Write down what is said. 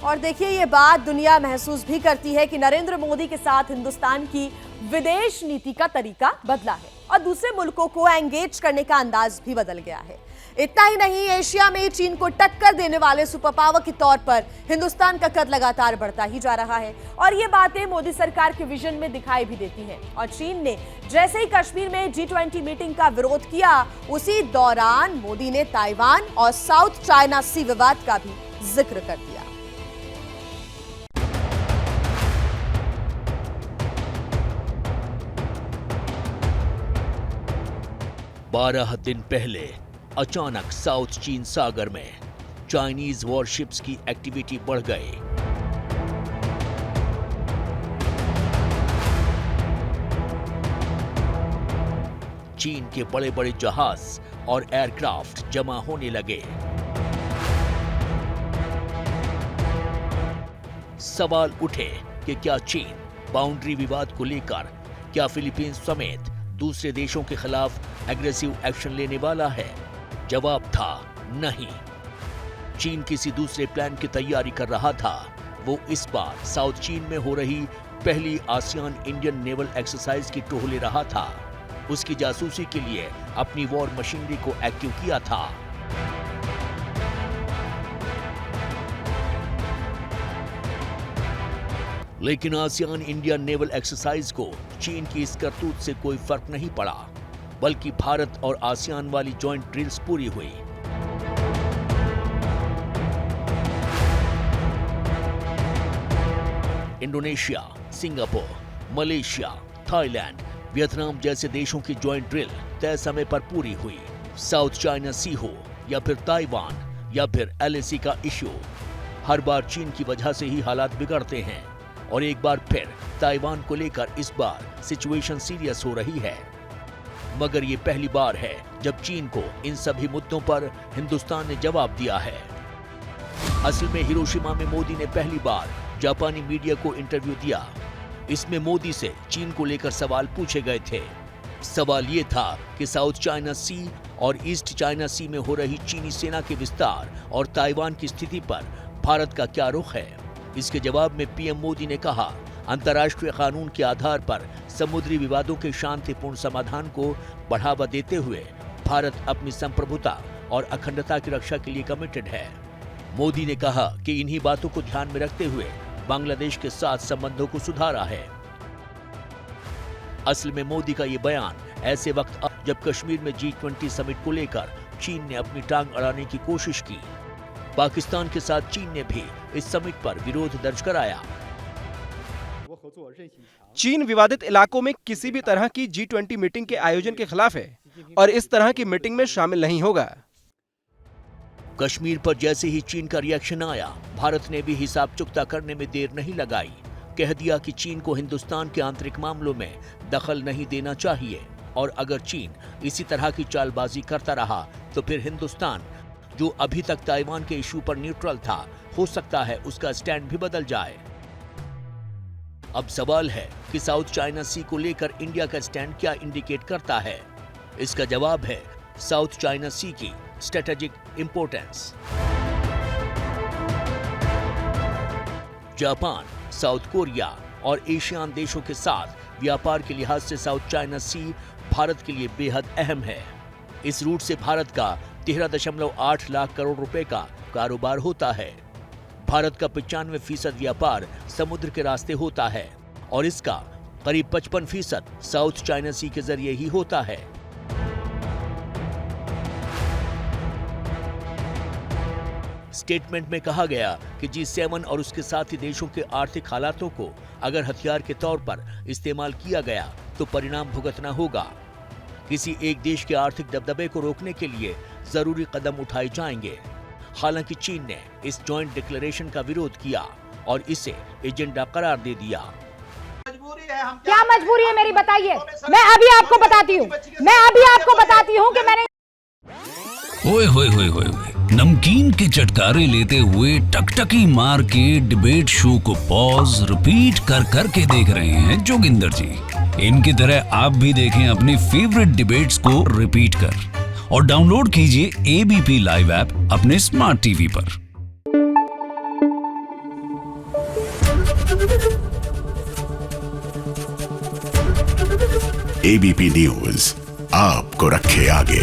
और देखिए, ये बात दुनिया महसूस भी करती है कि नरेंद्र मोदी के साथ हिंदुस्तान की विदेश नीति का तरीका बदला है और दूसरे मुल्कों को एंगेज करने का अंदाज भी बदल गया है। इतना ही नहीं, एशिया में चीन को टक्कर देने वाले सुपर पावर के तौर पर हिंदुस्तान का कद लगातार बढ़ता ही जा रहा है और ये बातें मोदी सरकार के विजन में दिखाई भी देती हैं। और चीन ने जैसे ही कश्मीर में G20 मीटिंग का विरोध किया, उसी दौरान मोदी ने ताइवान और साउथ चाइना सी विवाद का भी जिक्र कर दिया। 12 दिन पहले अचानक साउथ चीन सागर में चाइनीज वॉरशिप्स की एक्टिविटी बढ़ गई। चीन के बड़े बड़े जहाज और एयरक्राफ्ट जमा होने लगे। सवाल उठे कि क्या चीन बाउंड्री विवाद को लेकर क्या फिलीपींस समेत दूसरे देशों के खिलाफ एग्रेसिव एक्शन लेने वाला है? जवाब था नहीं। चीन किसी दूसरे प्लान की तैयारी कर रहा था। वो इस बार साउथ चीन में हो रही पहली आसियान इंडियन नेवल एक्सरसाइज की टोह ले रहा था। उसकी जासूसी के लिए अपनी वॉर मशीनरी को एक्टिव किया था। लेकिन आसियान इंडियन नेवल एक्सरसाइज को चीन की इस करतूत से कोई फर्क नहीं पड़ा, बल्कि भारत और आसियान वाली जॉइंट ड्रिल्स पूरी हुई। Indonesia, Singapore, Malaysia, Thailand, Vietnam जैसे देशों की जॉइंट ड्रिल तय समय पर पूरी हुई। साउथ चाइना सी हो या फिर ताइवान या फिर LAC का इश्यू, हर बार चीन की वजह से ही हालात बिगड़ते हैं और एक बार फिर ताइवान को लेकर इस बार सिचुएशन सीरियस हो रही है। मगर ये पहली बार है जब चीन को इन सभी मुद्दों पर हिंदुस्तान ने जवाब दिया है। असल में हिरोशिमा में मोदी ने पहली बार जापानी मीडिया को इंटरव्यू दिया। इसमें मोदी से चीन को लेकर सवाल पूछे गए थे। सवाल ये था कि साउथ चाइना सी और ईस्ट चाइना सी में हो रही चीनी सेना के विस्तार और ताइवान की स्थिति पर भारत का क्या रुख है। इसके जवाब में पीएम मोदी ने कहा, अंतर्राष्ट्रीय कानून के आधार पर समुद्री विवादों के शांतिपूर्ण समाधान को बढ़ावा देते हुए भारत अपनी संप्रभुता और अखंडता की रक्षा के लिए कमिटेड है। मोदी ने कहा कि इन्हीं बातों को ध्यान में रखते हुए बांग्लादेश के साथ संबंधों को सुधारा है। असल में मोदी का ये बयान ऐसे वक्त जब कश्मीर में G20 समिट को लेकर चीन ने अपनी टांग अड़ाने की कोशिश की। पाकिस्तान के साथ चीन ने भी इस समिट पर विरोध दर्ज कराया। चीन विवादित इलाकों में किसी भी तरह की G20 मीटिंग के आयोजन के खिलाफ है और इस तरह की मीटिंग में शामिल नहीं होगा। कश्मीर पर जैसे ही चीन का रिएक्शन आया, भारत ने भी हिसाब चुकता करने में देर नहीं लगाई। कह दिया कि चीन को हिंदुस्तान के आंतरिक मामलों में दखल नहीं देना चाहिए और अगर चीन इसी तरह की चालबाजी करता रहा तो फिर हिंदुस्तान, जो अभी तक ताइवान के इशू पर न्यूट्रल था, हो सकता है उसका स्टैंड भी बदल जाए। अब सवाल है कि साउथ चाइना सी को लेकर इंडिया का स्टैंड क्या इंडिकेट करता है। इसका जवाब है साउथ चाइना सी की strategic importance. Japan, south Korea और एशियान देशों के साथ व्यापार के लिहाज से साउथ चाइना सी भारत के लिए बेहद अहम है। इस रूट से भारत का 13.8 लाख करोड़ रुपए का कारोबार होता है। भारत का 95% व्यापार समुद्र के रास्ते होता है और इसका करीब 55% साउथ चाइना सी के जरिए ही होता है। स्टेटमेंट में कहा गया कि G7 और उसके साथी देशों के आर्थिक हालातों को अगर हथियार के तौर पर इस्तेमाल किया गया तो परिणाम भुगतना होगा। किसी एक देश के आर्थिक दबदबे को रोकने के लिए जरूरी कदम उठाए जाएंगे। हालांकि चीन ने इस जॉइंट डिक्लेरेशन का विरोध किया और इसे एजेंडा करार दे दिया। क्या मजबूरी है मेरी, बताइए। मैं अभी आपको बताती हूँ कि मैंने ओए होए होए होए नमकीन के चटकारे लेते हुए टकटकी मार के डिबेट शो को पॉज रिपीट कर कर के देख रहे हैं जोगिंदर जी। इनकी तरह आप भी देखें अपनी फेवरेट डिबेट्स को रिपीट कर और डाउनलोड कीजिए ABP लाइव ऐप अपने स्मार्ट टीवी पर। एबीपी न्यूज आपको रखे आगे।